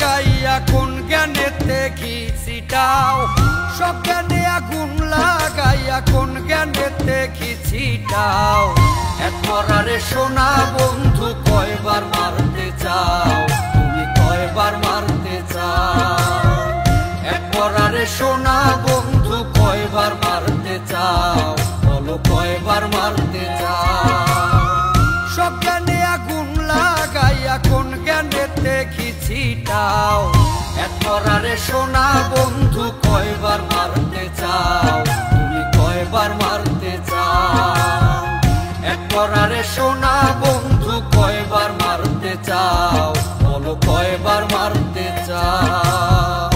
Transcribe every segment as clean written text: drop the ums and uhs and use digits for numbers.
লাগাইয়া কোন জ্ঞানেতে ঘি ছিটাও, সব জ্ঞানে আগুন লাগাইয়া কোন জ্ঞানেতে ঘি ছিটাও। এক মরারে সোনা বন্ধু কয়বার মারতে চাও, তুমি কয়বার মারতে চাও। এক মরারে সোনা বন্ধু কয়বার মারতে চাও, বলো কয়বার মারতে চাও। সব জ্ঞানে আগুন লাগাইয়া কোন জ্ঞানেতে ঘি ছিটাও। এক মরারে সোনা বন্ধু কয়বার মারতে চাও, তুমি কয়বার মারতে চাও। এক মরারে সোনা বন্ধু কয়বার মারতে চাও, বলো কয়বার মারতে চাও।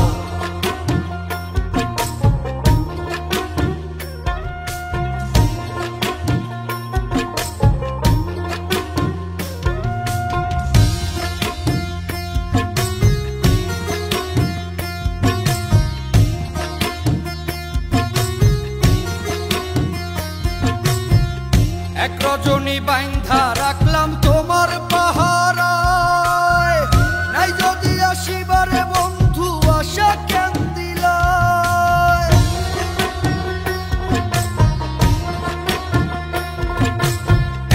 এক রজনী বাইন্ধা রাখলাম তোমার পাহারায়, নাই যদি আসিবারে বন্ধু আশা কেন দিলায়।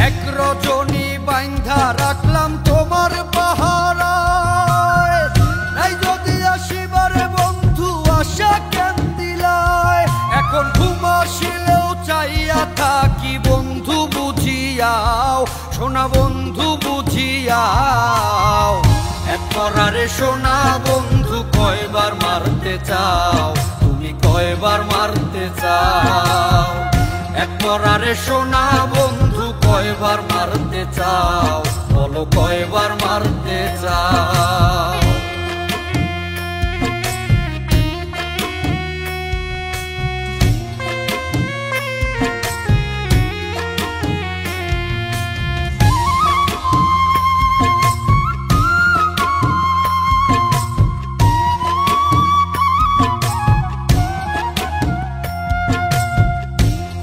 এক রজনী বাইন্ধা রাখলাম তোমার পাহারায়, নাই যদি আসিবারে বন্ধু আশা কেন দিলায়। এখন ঘুম আসিলেও চাইয়া থাকি বন্ধু বুঝিয়াও, সোনা বন্ধু বুঝিয়াও। এক মরারে সোনা বন্ধু কয়বার মারতে চাও, তুমি কয়বার মারতে চাও। এক মরারে সোনা বন্ধু কয়বার মারতে চাও, বলো কয়বার মারতে চাও।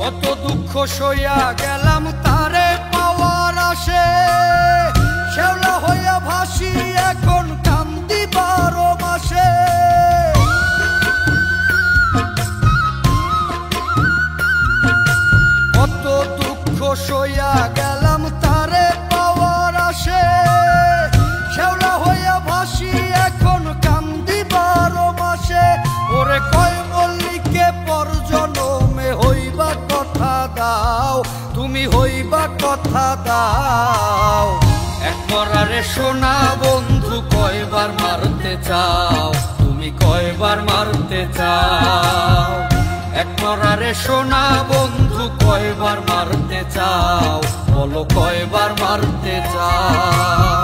কত দুঃখ সইয়া গেলাম তারে পাওয়ার আসে, শেওলা হইয়া ভাসি এখন কান্দি 12 মাসে। কত দুঃখ সইয়া গেলাম তারে পাওয়ার আসে, শেওলা হইয়া ভাসি এখন কান্দি 12 মাসে। ওরে কয় মল্লিকে পর জনমে হইবা কথা দাও, তুমি হইবা কথা দাও। এক মরারে সোনা বন্ধু কয়বার মারতে চাও, তুমি কয়বার মারতে চাও। এক মরারে সোনা বন্ধু কয়বার মারতে চাও, বলো কয়বার মারতে চাও।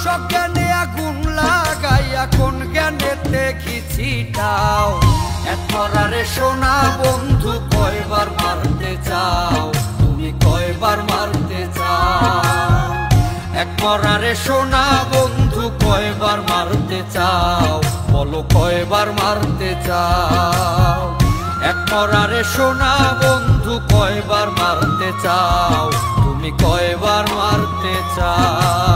সব জ্ঞানে আগুন লাগাইয়া কোন জ্ঞানেতে ঘি ছিটাও। এক মরারে সোনা বন্ধু কয়বার মারতে চাও, তুমি কয়বার মারতে চাও। এক মরারে সোনা বন্ধু কয়বার মারতে চাও, বলো কয়বার মারতে চাও। এক মরারে সোনা বন্ধু কয়বার মারতে চাও, তুমি কয়বার মারতে চাও।